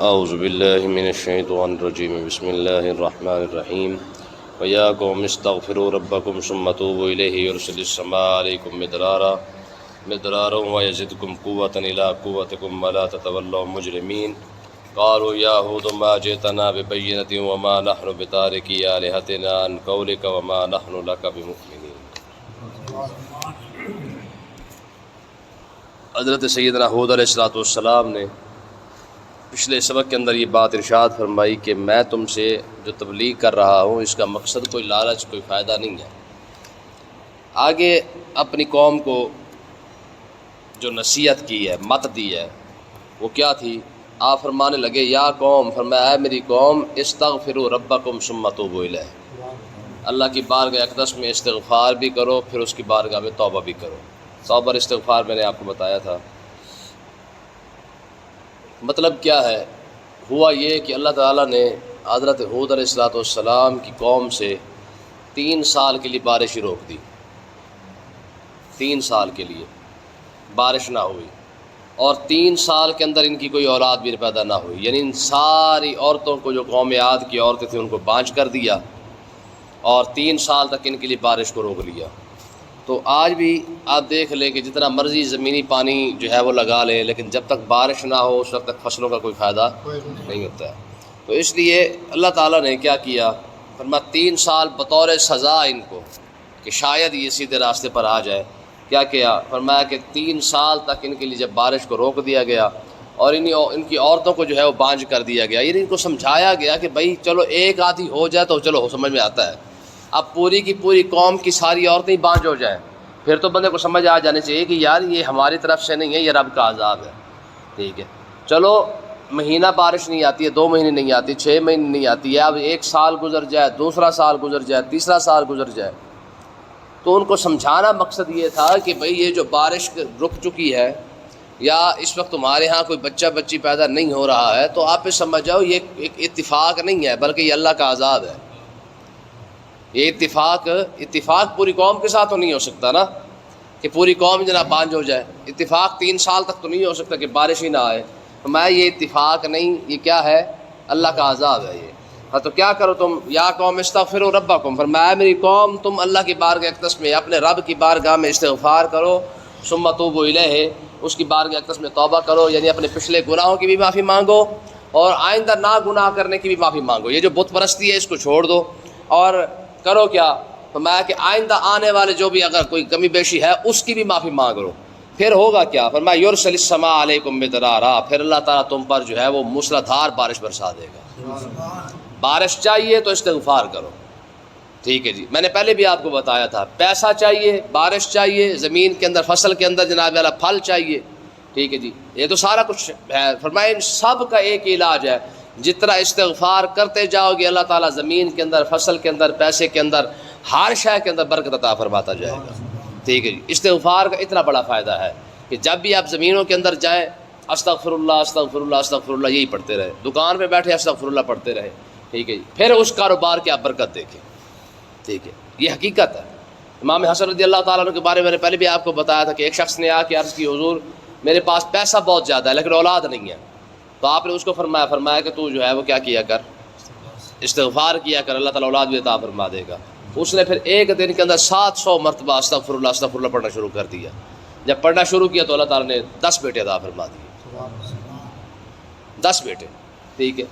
اعوذ باللہ من الشیطان الرجیم بسم اللہ الرحمن الرحیم ویا قوم استغفروا ربکم ثم توبوا الیہ یرسل السماء علیکم مدرارا ویزدکم قوة الی قوتکم ولا تتولوا مجرمین قالوا یا ہود ما جئتنا ببینۃ وما نحن بتارکی آلہتنا عن قولک وما نحن لک بمؤمنین۔ حضرت سیدنا ہود علیہ السلام نے پچھلے سبق کے اندر یہ بات ارشاد فرمائی کہ میں تم سے جو تبلیغ کر رہا ہوں اس کا مقصد کوئی لالچ، کوئی فائدہ نہیں ہے۔ آگے اپنی قوم کو جو نصیحت کی ہے، مت دی ہے، وہ کیا تھی؟ آپ فرمانے لگے یا قوم، فرمایا اے میری قوم، استغفروا ربکم ثم توبوا الیہ، اللہ کی بارگاہ اقدس میں استغفار بھی کرو، پھر اس کی بارگاہ میں توبہ بھی کرو۔ توبہ اور استغفار میں نے آپ کو بتایا تھا۔ مطلب کیا ہے؟ ہوا یہ کہ اللہ تعالیٰ نے حضرت ہود علیہ السلام کی قوم سے 3 سال کے لیے بارش ہی روک دی۔ 3 سال کے لیے بارش نہ ہوئی، اور 3 سال کے اندر ان کی کوئی اولاد بھی پیدا نہ ہوئی، یعنی ان ساری عورتوں کو، جو قوم عاد کی عورتیں تھیں، ان کو بانجھ کر دیا، اور 3 سال تک ان کے لیے بارش کو روک لیا۔ تو آج بھی آپ دیکھ لیں کہ جتنا مرضی زمینی پانی جو ہے وہ لگا لیں، لیکن جب تک بارش نہ ہو اس وقت تک فصلوں کا کوئی فائدہ نہیں ہوتا ہے۔ تو اس لیے اللہ تعالیٰ نے کیا کیا؟ فرمایا 3 سال بطور سزا ان کو، کہ شاید یہ سیدھے راستے پر آ جائے۔ کیا کیا؟ فرمایا کہ 3 سال تک ان کے لیے جب بارش کو روک دیا گیا، اور ان کی عورتوں کو جو ہے وہ بانجھ کر دیا گیا، یعنی ان کو سمجھایا گیا کہ بھائی چلو ایک آدھی ہو جائے تو چلو سمجھ میں آتا ہے، اب پوری کی پوری قوم کی ساری عورتیں ہی بانجھ ہو جائیں، پھر تو بندے کو سمجھ آ جانے چاہیے کہ یار یہ ہماری طرف سے نہیں ہے، یہ رب کا عذاب ہے۔ ٹھیک ہے، چلو مہینہ بارش نہیں آتی ہے، 2 مہینے نہیں آتی، 6 مہینے نہیں آتی ہے، اب 1 سال گزر جائے، دوسرا سال گزر جائے، تیسرا سال گزر جائے، تو ان کو سمجھانا مقصد یہ تھا کہ بھئی یہ جو بارش رک چکی ہے، یا اس وقت تمہارے ہاں کوئی بچہ بچی پیدا نہیں ہو رہا ہے، تو آپ پہ سمجھ جاؤ یہ ایک اتفاق نہیں ہے، بلکہ یہ اللہ کا عذاب ہے۔ یہ اتفاق پوری قوم کے ساتھ تو نہیں ہو سکتا نا، کہ پوری قوم جناب بانجھ ہو جائے۔ اتفاق 3 سال تک تو نہیں ہو سکتا کہ بارش ہی نہ آئے۔ فرمایا یہ اتفاق نہیں، یہ کیا ہے؟ اللہ کا عذاب ہے یہ۔ ہاں تو کیا کرو تم؟ یا قوم استغفروا ربکم، فرمایا میری قوم تم اللہ کی بارگاہ اقدس میں، اپنے رب کی بارگاہ میں استغفار کرو، ثم توبوا الیہ، اس کی بارگاہ اقدس میں توبہ کرو، یعنی اپنے پچھلے گناہوں کی بھی معافی مانگو، اور آئندہ نہ گناہ کرنے کی بھی معافی مانگو۔ یہ جو بت پرستی ہے اس کو چھوڑ دو، اور کرو کیا؟ فرمایا کہ آئندہ آنے والے جو بھی اگر کوئی کمی بیشی ہے اس کی بھی معافی مانگ لو۔ پھر ہوگا کیا؟ فرمایا یرسل السماء علیکم مدرارا، پھر اللہ تعالیٰ تم پر جو ہے وہ موسلادھار بارش برسا دے گا۔ بارش چاہیے تو استغفار کرو۔ ٹھیک ہے جی، میں نے پہلے بھی آپ کو بتایا تھا، پیسہ چاہیے، بارش چاہیے، زمین کے اندر فصل کے اندر جناب والا پھل چاہیے۔ ٹھیک ہے جی، یہ تو سارا کچھ ہے۔ فرمایا ان سب کا ایک علاج ہے، جتنا استغفار کرتے جاؤ گے اللہ تعالیٰ زمین کے اندر، فصل کے اندر، پیسے کے اندر، ہر شے کے اندر برکت عطا فرماتا جائے گا۔ ٹھیک ہے جی، استغفار کا اتنا بڑا فائدہ ہے کہ جب بھی آپ زمینوں کے اندر جائیں، استغفر اللہ استغفر اللہ استغفر اللہ یہی پڑھتے رہے، دکان پہ بیٹھے استغفر اللہ پڑھتے رہے۔ ٹھیک ہے جی، پھر اس کاروبار کی آپ برکت دیکھیں۔ ٹھیک ہے، یہ حقیقت ہے۔ امام حسن رضی اللہ تعالیٰ عنہ کے بارے میں نے پہلے بھی آپ کو بتایا تھا کہ ایک شخص نے آ کے عرض کی حضور میرے پاس پیسہ بہت زیادہ ہے لیکن اولاد نہیں ہے، تو آپ نے اس کو فرمایا کہ تو جو ہے وہ کیا کیا کر، استغفار کیا کر، اللہ تعالیٰ اولاد بھی عطا فرما دے گا۔ اس نے پھر ایک دن کے اندر 700 مرتبہ استغفر اللہ پڑھنا شروع کر دیا۔ جب پڑھنا شروع کیا تو اللہ تعالیٰ نے 10 بیٹے عطا فرما دیے، 10 بیٹے۔ ٹھیک ہے،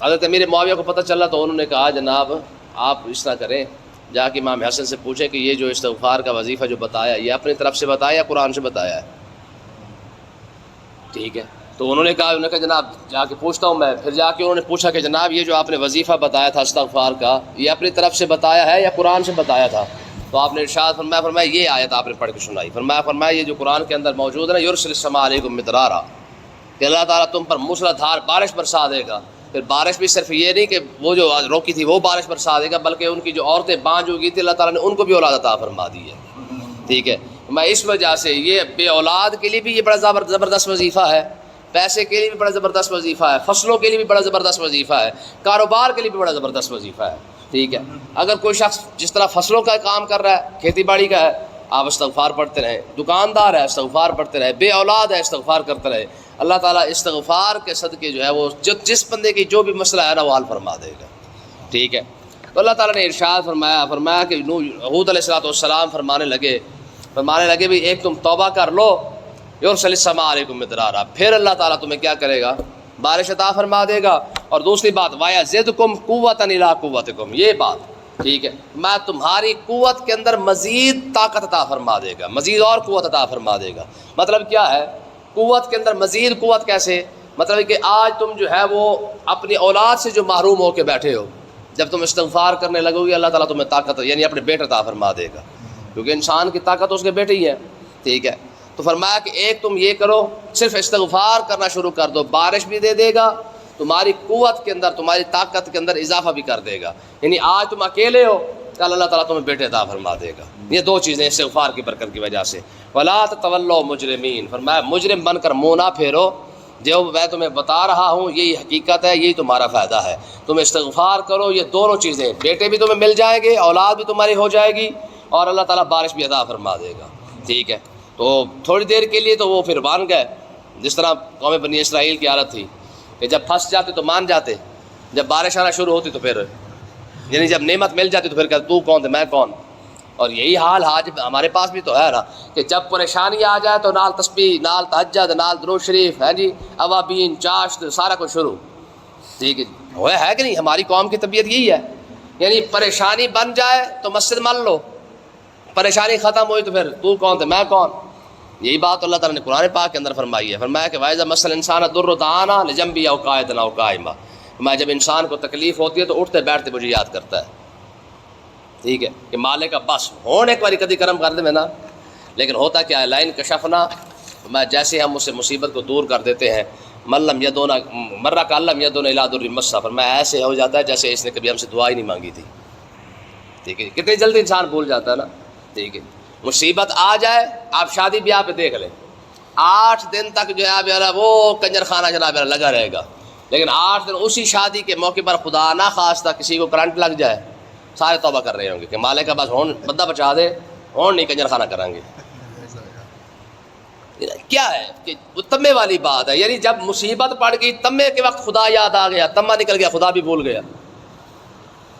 حضرت امیر معاویہ کو پتہ چلا تو انہوں نے کہا جناب آپ اس طرح کریں، جا کے امام حسن سے پوچھیں کہ یہ جو استغفار کا وظیفہ جو بتایا یہ اپنی طرف سے بتایا یا قرآن سے بتایا ہے۔ ٹھیک ہے، تو انہوں نے کہا جناب جا کے پوچھتا ہوں میں۔ پھر جا کے انہوں نے پوچھا کہ جناب یہ جو آپ نے وظیفہ بتایا تھا استغفار کا، یہ اپنی طرف سے بتایا ہے یا قرآن سے بتایا تھا؟ تو آپ نے ارشاد فرمایا یہ آیت آپ نے پڑھ کے سنائی۔ فرمایا یہ جو قرآن کے اندر موجود ہے نا، یرسل السماء علیکم مدرارا، کہ اللہ تعالیٰ تم پر موسلادھار بارش برسا دے گا۔ پھر بارش بھی صرف یہ نہیں کہ وہ جو روکی تھی وہ بارش برسا دے گا، بلکہ ان کی جو عورتیں بانجھ ہو گئی تھی اللہ تعالیٰ نے ان کو بھی اولاد عطا فرما دی ہے۔ ٹھیک ہے، میں اس وجہ سے یہ بے اولاد کے لیے بھی یہ بڑا زبردست وظیفہ ہے، پیسے کے لیے بھی بڑا زبردست وظیفہ ہے، فصلوں کے لیے بھی بڑا زبردست وظیفہ ہے، کاروبار کے لیے بھی بڑا زبردست وظیفہ ہے۔ ٹھیک ہے، اگر کوئی شخص جس طرح فصلوں کا کام کر رہا ہے، کھیتی باڑی کا ہے، آپ استغفار پڑھتے رہیں، دکاندار ہے استغفار پڑھتے رہے، بے اولاد ہے استغفار کرتے رہے، اللہ تعالیٰ استغفار کے صدقے جو ہے وہ جس بندے کی جو بھی مسئلہ ہے نا وہ حل فرما دے گا. ٹھیک ہے. تو اللہ تعالیٰ نے ارشاد فرمایا کہ ہود علیہ السلام فرمانے لگے بھی ایک تم توبہ کر لو یرسل السماء علیکم مدرارا، پھر اللہ تعالیٰ تمہیں کیا کرے گا؟ بارش عطا فرما دے گا. اور دوسری بات وَيَزِدْكُمْ قُوَّةً إِلَىٰ قُوَّتِكُمْ، یہ بات ٹھیک ہے، میں تمہاری قوت کے اندر مزید طاقت عطا فرما دے گا، مزید اور قوت عطا فرما دے گا. مطلب کیا ہے قوت کے اندر مزید قوت؟ کیسے؟ مطلب کہ آج تم جو ہے وہ اپنی اولاد سے جو محروم ہو کے بیٹھے ہو، جب تم استغفار کرنے لگو گے اللہ تعالیٰ تمہیں طاقت یعنی اپنے بیٹے عطا فرما دے گا، کیونکہ انسان کی طاقت اس کے بیٹے ہی ہے. ٹھیک ہے. تو فرمایا کہ ایک تم یہ کرو، صرف استغفار کرنا شروع کر دو، بارش بھی دے دے گا، تمہاری قوت کے اندر تمہاری طاقت کے اندر اضافہ بھی کر دے گا. یعنی آج تم اکیلے ہو، کل اللہ تعالیٰ تمہیں بیٹے عطا فرما دے گا. یہ دو چیزیں استغفار کی برکت کی وجہ سے. وَلَا تَتَوَلَّوْا مُجْرِمِينَ، فرمایا مجرم بن کر منہ نہ پھیرو، جو میں تمہیں بتا رہا ہوں یہی حقیقت ہے، یہی تمہارا فائدہ ہے. تم استغفار کرو، یہ دونوں چیزیں، بیٹے بھی تمہیں مل جائیں گے، اولاد بھی تمہاری ہو جائے گی، اور اللہ تعالیٰ بارش بھی عطا فرما دے گا. ٹھیک ہے. تو تھوڑی دیر کے لیے تو وہ پھر مان گئے، جس طرح قوم بنی اسرائیل کی حالت تھی کہ جب پھنس جاتے تو مان جاتے، جب بارش آنا شروع ہوتی تو پھر یعنی جب نعمت مل جاتی تو پھر کہتے تو کون تھے میں کون. اور یہی حال آج ہمارے پاس بھی تو ہے نا کہ جب پریشانی آ جائے تو نال تسبیح، نال تہجد، نال درود شریف، ہے جی اوابین، چاشت، سارا کچھ شروع. ٹھیک ہے. ہے کہ نہیں؟ ہماری قوم کی طبیعت یہی ہے، یعنی پریشانی بن جائے تو مسجد مان لو، پریشانی ختم ہوئی تو پھر تو کون تھے میں کون. یہی بات اللہ تعالیٰ نے قرآن پاک کے اندر فرمائی ہے. فرمایا کہ وَإِذَا مَسَّ الْإِنسَانَ الضُّرُّ دَعَانَا لِجَنبِهِ أَوْ قَاعِدًا أَوْ قَائِمًا، فرمایا جب انسان کو تکلیف ہوتی ہے تو اٹھتے بیٹھتے مجھے یاد کرتا ہے. ٹھیک ہے. کہ مالک کا بس ہون ایک باری کدی کرم کر دے میں نا، لیکن ہوتا کیا ہے لائن کشفنا، میں جیسے ہم اس سے مصیبت کو دور کر دیتے ہیں، ملم یدونا مرہ کا علم یدونا الا در مسا، فرمایا ایسے ہو جاتا ہے جیسے اس نے کبھی ہم سے دعا ہی نہیں مانگی تھی. ٹھیک ہے. کتنی جلدی انسان بھول جاتا ہے نا. ٹھیک ہے. مصیبت آ جائے، آپ شادی بیاہ پہ دیکھ لیں 8 دن تک جو ہے وہ کنجر خانہ جناب لگا رہے گا، لیکن 8 دن اسی شادی کے موقع پر خدا نہ خواستہ کسی کو کرنٹ لگ جائے، سارے توبہ کر رہے ہوں گے کہ مالک کا بس ہون بندہ بچا دے، ہون نہیں کنجر خانہ کریں گے. کیا ہے کہ وہ تمے والی بات ہے، یعنی جب مصیبت پڑ گئی تمے کے وقت خدا یاد آ گیا، تمہ نکل گیا خدا بھی بھول گیا،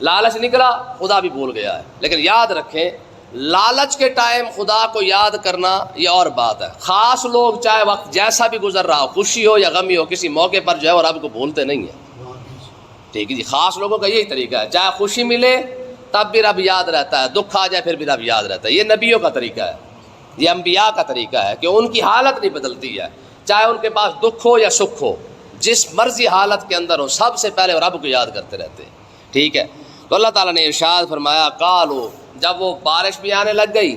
لالچ نکلا خدا بھی بھول گیا ہے. لیکن یاد رکھیں لالچ کے ٹائم خدا کو یاد کرنا یہ اور بات ہے. خاص لوگ چاہے وقت جیسا بھی گزر رہا ہو، خوشی ہو یا غمی ہو، کسی موقع پر جو ہے وہ رب کو بھولتے نہیں ہیں. ٹھیک ہے جی. خاص لوگوں کا یہی طریقہ ہے، چاہے خوشی ملے تب بھی رب یاد رہتا ہے، دکھ آ جائے پھر بھی رب یاد رہتا ہے. یہ نبیوں کا طریقہ ہے، یہ انبیاء کا طریقہ ہے کہ ان کی حالت نہیں بدلتی ہے، چاہے ان کے پاس دکھ ہو یا سکھ ہو، جس مرضی حالت کے اندر ہو سب سے پہلے رب کو یاد کرتے رہتے ہیں. ٹھیک ہے. تو اللہ تعالیٰ نے ارشاد فرمایا قالو، جب وہ بارش بھی آنے لگ گئی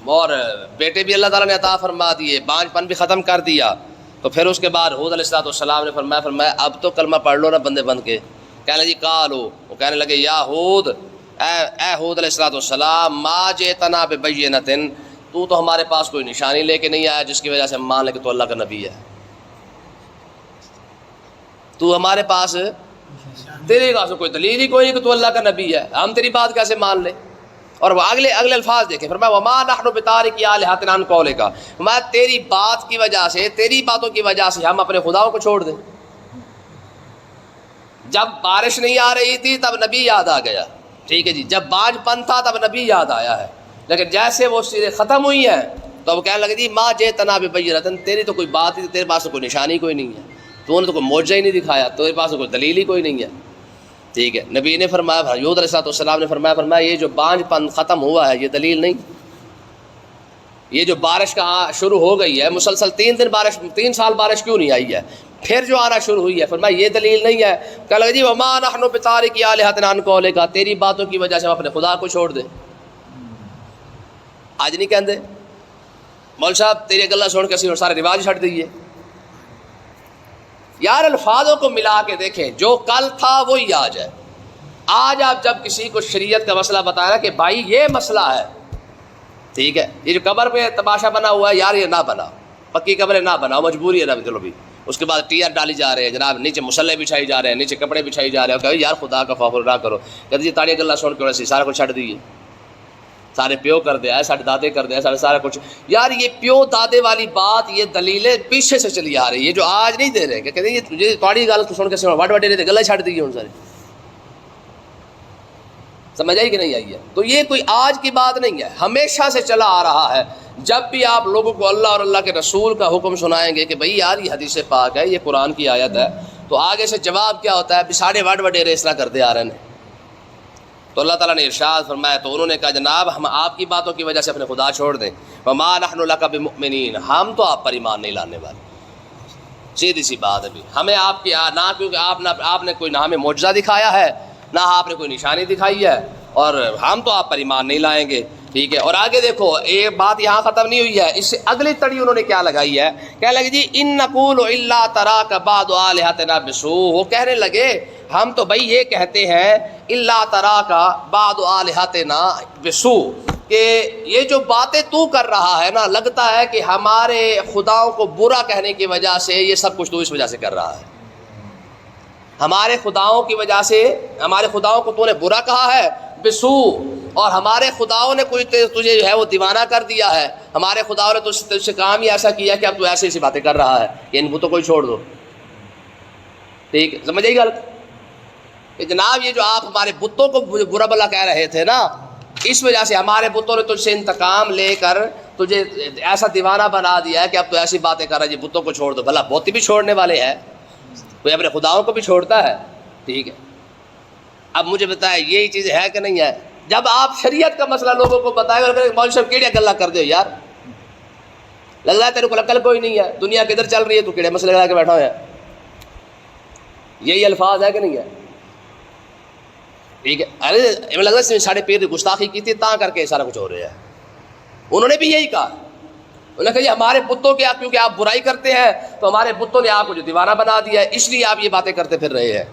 اور بیٹے بھی اللہ تعالیٰ نے عطا فرما دیے، بانجھ پن بھی ختم کر دیا، تو پھر اس کے بعد ہود علیہ السلام نے فرمایا اب تو کلمہ پڑھ لو نا بندے بن کے. کہنے لگے قالو، وہ کہنے لگے یا ہود، اے ہود علیہ السلام ما جئتنا ببینۃ، تو ہمارے پاس کوئی نشانی لے کے نہیں آیا جس کی وجہ سے ہم مان لیں کہ تو اللہ کا نبی ہے. تو ہمارے پاس تیرے پاس کوئی دلیل ہی کوئی نہیں کہ تو اللہ کا نبی ہے، ہم تیری بات کیسے مان لیں. اور وہ اگلے الفاظ دیکھیں، فرمایا وما نحن بتارکی آلہتنا عن قولک، فرمایا تیری بات کی وجہ سے، تیری باتوں کی وجہ سے ہم اپنے خداؤں کو چھوڑ دیں. جب بارش نہیں آ رہی تھی تب نبی یاد آ گیا. ٹھیک ہے جی. جب بانجھ پن تھا تب نبی یاد آیا ہے، لیکن جیسے وہ چیزیں ختم ہوئی ہیں تو وہ کہنے لگے جی ما جئتنا ببینۃ، تیری تو کوئی بات ہی، تیرے پاس تو کوئی نشانی کوئی نہیں ہے، تو نے تو کوئی معجزہ ہی نہیں دکھایا، تیرے پاس تو کوئی دلیل ہی کوئی نہیں ہے. ٹھیک ہے. نبی نے فرمایا، ہود علیہ السلام نے فرمایا یہ جو بانجھ پن ختم ہوا ہے یہ دلیل نہیں، یہ جو بارش کا شروع ہو گئی ہے مسلسل 3 دن بارش، 3 سال بارش کیوں نہیں آئی ہے، پھر جو آنا شروع ہوئی ہے، فرمایا یہ دلیل نہیں ہے. کہنے لگے جی وما نحن بتارکی آلہتنا عن قولک، تیری باتوں کی وجہ سے ہم اپنے خدا کو چھوڑ دیں. آج نہیں کہندے مول صاحب تیری گلا سن کے اسی سارے رواج چھٹ دیے. یار الفاظوں کو ملا کے دیکھیں، جو کل تھا وہی آج ہے. آج آپ جب کسی کو شریعت کا مسئلہ بتایا کہ بھائی یہ مسئلہ ہے، ٹھیک ہے، یہ جو قبر پہ تماشا بنا ہوا ہے یار یہ نہ بنا، پکی قبریں نہ بناؤ، مجبوری ہے چلو بھی. اس کے بعد ٹیئر ڈالی جا رہے ہیں جناب، نیچے مسلح بچھائی جا رہے ہیں، نیچے کپڑے بچھائی جا رہے ہیں، کہ یار خدا کا خوف نہ کرو. کہتے جی تاڑی گلا سن کے ویسے سارا کچھ چھٹ دیے. سارے پیو کر دیا ہے، سارے دادے کر دیا ہے، سارا کچھ. یار یہ پیو دادے والی بات، یہ دلیلیں پیچھے سے چلی آ رہی ہے جو آج نہیں دے رہے. کہ کہتے ہیں یہ تھوڑی گل سن کے وڈ وڈے رہتے گلے چھڈ دی ہوں سارے. سمجھ آئی کہ نہیں آئی ہے؟ تو یہ کوئی آج کی بات نہیں ہے، ہمیشہ سے چلا آ رہا ہے. جب بھی آپ لوگوں کو اللہ اور اللہ کے رسول کا حکم سنائیں گے کہ بھئی یار یہ حدیث پاک ہے، یہ قرآن کی آیت ہے، تو آگے سے جواب کیا ہوتا ہے؟ سارے وڈ وڈیرے اس طرح کرتے آ رہے ہیں. تو اللہ تعالیٰ نے ارشاد فرمایا، تو انہوں نے کہا جناب ہم آپ کی باتوں کی وجہ سے اپنے خدا چھوڑ دیں. وما نحن لک بمؤمنین، ہم تو آپ پر ایمان نہیں لانے والے. سیدھی سی بات ہے بھی، ہمیں آپ کی نہ کیونکہ آپ نے کوئی نہ ہمیں معجزہ دکھایا ہے، نہ آپ نے کوئی نشانی دکھائی ہے، اور ہم تو آپ پر ایمان نہیں لائیں گے. ٹھیک ہے. اور آگے دیکھو ایک بات یہاں ختم نہیں ہوئی ہے، اس سے اگلی تڑی انہوں نے کیا لگائی ہے؟ کہنے لگے جی ان نقول الا تراک بعض آلہتنا بسوء. وہ کہنے لگے ہم تو بھائی یہ کہتے ہیں الا تراک بعض آلہتنا بسوء، کہ یہ جو باتیں تو کر رہا ہے نا، لگتا ہے کہ ہمارے خداؤں کو برا کہنے کی وجہ سے یہ سب کچھ تو اس وجہ سے کر رہا ہے. ہمارے خداؤں کی وجہ سے، ہمارے خداؤں کو تو نے برا کہا ہے بسوء، اور ہمارے خداؤں نے کوئی تجھے جو ہے وہ دیوانہ کر دیا ہے. ہمارے خداؤں نے تجھ سے کام ہی ایسا کیا کہ اب تو ایسی ایسی باتیں کر رہا ہے کہ ان بتوں کو ہی چھوڑ دو. ٹھیک ہے، سمجھ آئی گل؟ کہ جناب یہ جو آپ ہمارے بتوں کو برا بلا کہہ رہے تھے نا، اس وجہ سے ہمارے بتوں نے تجھ سے انتقام لے کر تجھے ایسا دیوانہ بنا دیا ہے کہ اب تو ایسی باتیں کر رہا ہے جی بتوں کو چھوڑ دو. بھلا بت بھی چھوڑنے والے ہیں، کوئی اپنے خداؤں کو بھی چھوڑتا ہے. ٹھیک ہے. اب مجھے بتائیں یہی چیز ہے کہ نہیں ہے؟ جب آپ شریعت کا مسئلہ لوگوں کو بتائے گا، مولوی صاحب کیڑیا گلا کر دو یار، لگ رہا ہے تیرے کو عقل کوئی نہیں ہے، دنیا کدھر چل رہی ہے، تو کیڑے مسئلے لگا کے بیٹھا ہوا ہے. یہی الفاظ ہے کہ نہیں ہے؟ ٹھیک ہے. ارے لگ رہا ہے ساڑھے پیر نے گستاخی کی تھی تا کر کے سارا کچھ ہو رہا ہے. انہوں نے بھی یہی کہا، انہوں نے کہا یہ ہمارے بتوں کے، کیونکہ آپ برائی کرتے ہیں تو ہمارے بتوں نے آپ کو جو دیوانہ بنا دیا ہے، اس لیے آپ یہ باتیں کرتے پھر رہے ہیں.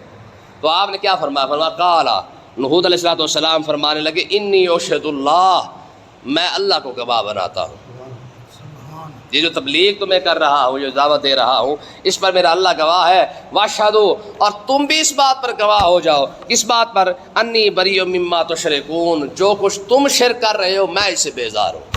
تو آپ نے کیا فرمایا؟ فرمایا قالا، ہود علیہ السلام فرمانے لگے انی اشہد اللہ، میں اللہ کو گواہ بناتا ہوں. یہ جو تبلیغ تو میں کر رہا ہوں، جو دعوت دے رہا ہوں، اس پر میرا اللہ گواہ ہے. واشہدوا، اور تم بھی اس بات پر گواہ ہو جاؤ. کس بات پر؟ انی بریء مما تشرکون، جو کچھ تم شرک کر رہے ہو میں اس سے بیزار ہوں.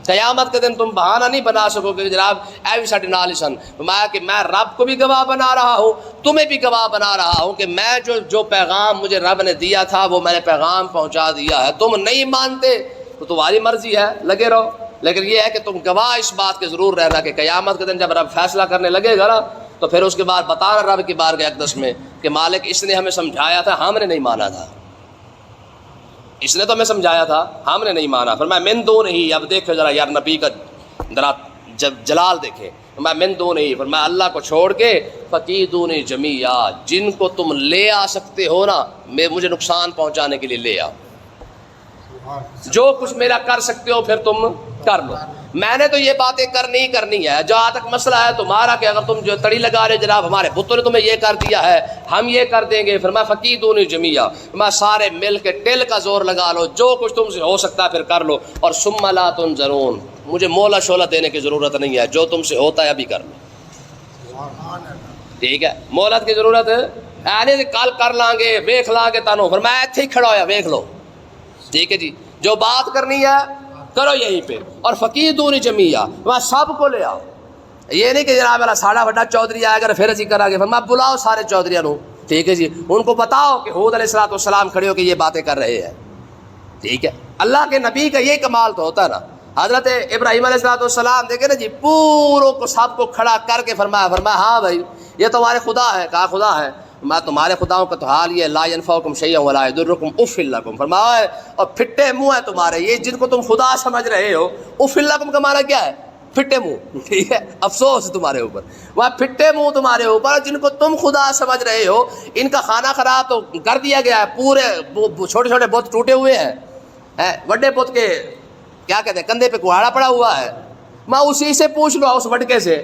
قیامت کے دن تم بہانہ نہیں بنا سکو گے جناب ایوی ساڈے نال سن. فرمایا کہ میں رب کو بھی گواہ بنا رہا ہوں، تمہیں بھی گواہ بنا رہا ہوں کہ میں جو پیغام مجھے رب نے دیا تھا وہ میں نے پیغام پہنچا دیا ہے. تم نہیں مانتے تو تمہاری مرضی ہے، لگے رہو. لیکن یہ ہے کہ تم گواہ اس بات کے ضرور رہنا کہ قیامت کے دن جب رب فیصلہ کرنے لگے گا نا، تو پھر اس کے بعد بتانا رب کی بارگاہ اقدس میں کہ مالک اس نے ہمیں سمجھایا تھا، ہم نے نہیں مانا تھا. اس نے تو ہمیں سمجھایا تھا، ہم نے نہیں مانا. فرمایا من دون ہی، اب دیکھو ذرا یار نبی کا ذرا جلال دیکھیں. فرمایا من دون ہی، فرمایا اللہ کو چھوڑ کے فکیدونی جمیعا، جن کو تم لے آ سکتے ہو نا مجھے نقصان پہنچانے کے لیے لے آؤ. جو کچھ میرا کر سکتے ہو پھر تم کر لو. میں نے تو یہ باتیں کرنی ہے. جہاں تک مسئلہ ہے تمہارا کہ اگر تم جو تڑی لگا رہے جناب ہمارے بتوں نے تمہیں یہ کر دیا ہے، ہم یہ کر دیں گے. فرمایا فکیدونی جمیعا، میں سارے مل کے ٹل کا زور لگا لو، جو کچھ تم سے ہو سکتا ہے پھر کر لو. اور ثم لا تنظرون، مجھے مولا شولا دینے کی ضرورت نہیں ہے، جو تم سے ہوتا ہے ابھی کر لو. ٹھیک ہے، مہلت کی ضرورت ہے کل کر لیں گے، ویکھ لیں گے تانوں. فرمایا ایتھے ہی کھڑا ہویا ویکھ لو. ٹھیک ہے جی، جو بات کرنی ہے کرو یہیں پہ. اور فقیدونی جمیعا، وہاں سب کو لے آؤ. یہ نہیں کہ جناب میرا ساڑا بڑا چودھری آئے گا پھر اسی کرا گے. فرمایا بلاؤ سارے چودھریوں نو. ٹھیک ہے جی، ان کو بتاؤ کہ ہود علیہ السلام کھڑے ہو کے یہ باتیں کر رہے ہیں. ٹھیک ہے، اللہ کے نبی کا یہ کمال تو ہوتا ہے نا. حضرت ابراہیم علیہ السلام دیکھے نا جی، پوروں کو سب کو کھڑا کر کے فرمایا ہاں بھائی یہ تمہارے خدا ہے. کہا خدا ہے. میں تمہارے خداؤں کا تو حال یہ لا ینفعکم شیئا ولا یضرکم اف لکم. فرمایا اور پھٹے منہ ہے تمہارے، یہ جن کو تم خدا سمجھ رہے ہو. اف لکم کا معنی کیا ہے؟ پھٹے منہ. ٹھیک ہے، افسوس تمہارے اوپر. وہاں پھٹے منہ تمہارے اوپر جن کو تم خدا سمجھ رہے ہو. ان کا کھانا خراب تو کر دیا گیا ہے، پورے چھوٹے چھوٹے بت ٹوٹے ہوئے ہیں، بڑے بت کے کیا کہتے ہیں کندھے پہ کہاڑا پڑا ہوا ہے. میں اسی سے پوچھ لو، اس وٹکے سے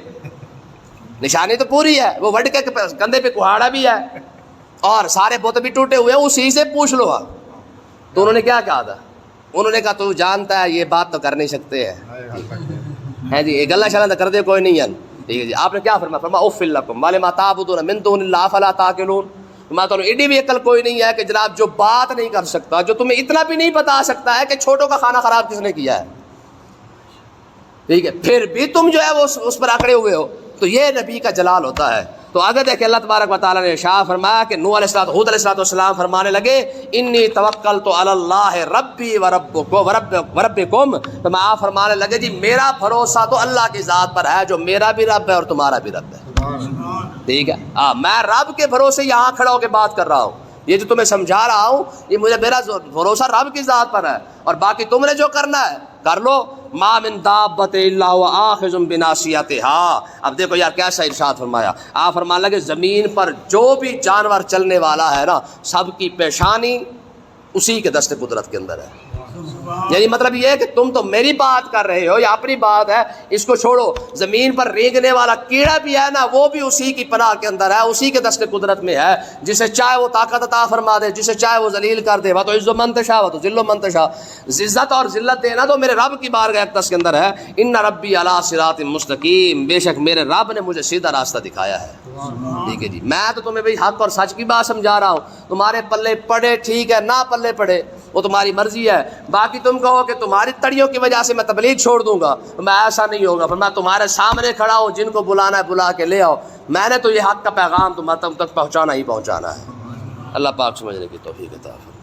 نشانی تو پوری ہے، وہ وٹکے کے کندھے پہ کہاڑا بھی ہے اور سارے بت بھی ٹوٹے ہوئے ہیں، اسی سے پوچھ لو. تو انہوں نے کیا کہا تھا؟ انہوں نے کہا تو جانتا ہے یہ بات تو کر نہیں سکتے ہیں جی، یہ گلا شلا کر دے کوئی نہیں ہے. ٹھیک ہے جی، آپ نے کیا فرمایا؟ فرمایا اف لکم ولما تعبدون من دون اللہ افلا تعقلون. میں تو ایڈی بھی عقل کوئی نہیں ہے کہ جناب جو بات نہیں کر سکتا، جو تمہیں اتنا بھی نہیں بتا سکتا ہے کہ چھوٹوں کا کھانا خراب کس نے کیا ہے، ٹھیک ہے، پھر بھی تم جو ہے وہ اس پر اکڑے ہوئے ہو، تو یہ نبی کا جلال ہوتا ہے۔ تو آگے دیکھیں اللہ تبارک و تعالیٰ نے ارشاد فرمایا کہ نوح علیہ السلام، ہود علیہ السلام فرمانے لگے انی توکلت علی اللہ ربی و ربکم، تو میں آپ فرمانے لگے جی میرا بھروسہ تو اللہ کی ذات پر ہے جو میرا بھی رب ہے اور تمہارا بھی رب ہے، ٹھیک ہے، میں رب کے بھروسے یہاں کھڑا ہو کے بات کر رہا ہوں، یہ جو تمہیں سمجھا رہا ہوں یہ مجھے میرا بھروسہ رب کی ذات پر ہے، اور باقی تم نے جو کرنا ہے کر لو۔ ما من دابت الا هو آخذ بناصیتها، اب دیکھو یار کیسا ارشاد فرمایا، آپ فرمانے لگے زمین پر جو بھی جانور چلنے والا ہے نا سب کی پیشانی اسی کے دست قدرت کے اندر ہے، یعنی مطلب یہ ہے کہ تم تو میری بات کر رہے ہو یا اپنی بات ہے، اس کو چھوڑو، زمین پر رینگنے والا کیڑا بھی ہے نا وہ بھی اسی کی پناہ کے اندر ہے، اسی کے دست قدرت میں ہے، جسے چاہے وہ طاقت عطا فرما دے، جسے چاہے وہ ذلیل کر دے، وہ تو عز و منتشا وہ تو ذل و منتشا، عزت اور ذلت دینا تو میرے رب کی بارگاہ اقدس کے اندر ہے۔ ان ربی علی صراط مستقیم، بے شک میرے رب نے مجھے سیدھا راستہ دکھایا ہے، ٹھیک ہے جی، میں تو تمہیں بھائی حق اور سچ کی بات سمجھا رہا ہوں، تمہارے پلے پڑے ٹھیک ہے، نہ پلے پڑے وہ تمہاری مرضی ہے، باقی تم کہو کہ تمہاری تڑیوں کی وجہ سے میں تبلیغ چھوڑ دوں گا، میں ایسا نہیں ہوگا، پھر میں تمہارے سامنے کھڑا ہوں، جن کو بلانا ہے بلا کے لے آؤ، میں نے تو یہ حق کا پیغام تم تک پہنچانا ہی پہنچانا ہے۔ اللہ پاک سمجھنے کی توفیق عطا فرمائے۔